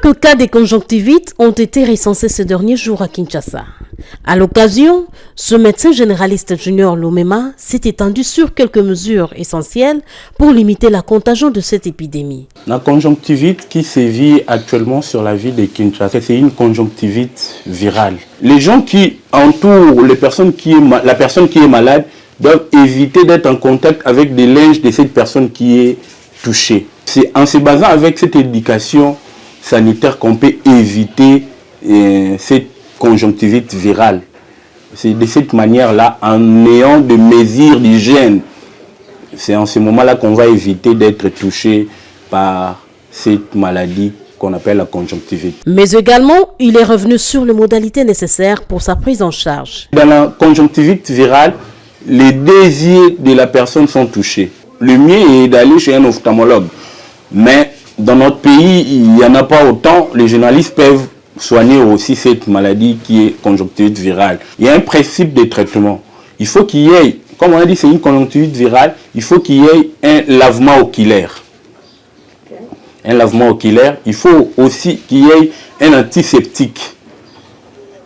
Quelques cas de conjonctivite ont été recensés ces derniers jours à Kinshasa. À l'occasion, ce médecin généraliste Junior Lomema s'est étendu sur quelques mesures essentielles pour limiter la contagion de cette épidémie. La conjonctivite qui sévit actuellement sur la ville de Kinshasa, c'est une conjonctivite virale. Les gens qui entourent la personne qui est malade doivent éviter d'être en contact avec des linges de cette personne qui est touchée. C'est en se basant avec cette éducation sanitaire qu'on peut éviter cette conjonctivite virale. C'est de cette manière-là, en ayant des mesures d'hygiène, c'est en ce moment-là qu'on va éviter d'être touché par cette maladie qu'on appelle la conjonctivite. Mais également, il est revenu sur les modalités nécessaires pour sa prise en charge. Dans la conjonctivite virale, les deux yeux de la personne sont touchés. Le mieux est d'aller chez un ophtalmologue. Mais dans notre pays, il n'y en a pas autant. Les journalistes peuvent soigner aussi cette maladie qui est conjonctivite virale. Il y a un principe de traitement. Il faut qu'il y ait, comme on a dit, c'est une conjonctivite virale, il faut qu'il y ait un lavement oculaire. Un lavement oculaire. Il faut aussi qu'il y ait un antiseptique.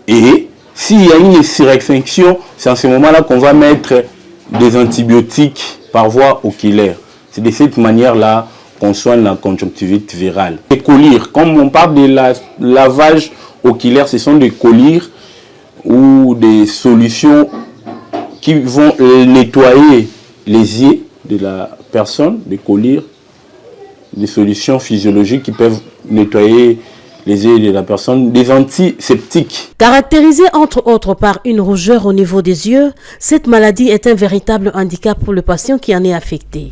Et s'il y a une surinfection, c'est en ce moment-là qu'on va mettre des antibiotiques par voie oculaire. C'est de cette manière-là qu'on soigne la conjonctivite virale. Les collyres, comme on parle de lavage oculaire, ce sont des collyres ou des solutions qui vont nettoyer les yeux de la personne, des collyres, des solutions physiologiques qui peuvent nettoyer les yeux de la personne, des antiseptiques. Caractérisée entre autres par une rougeur au niveau des yeux, cette maladie est un véritable handicap pour le patient qui en est affecté.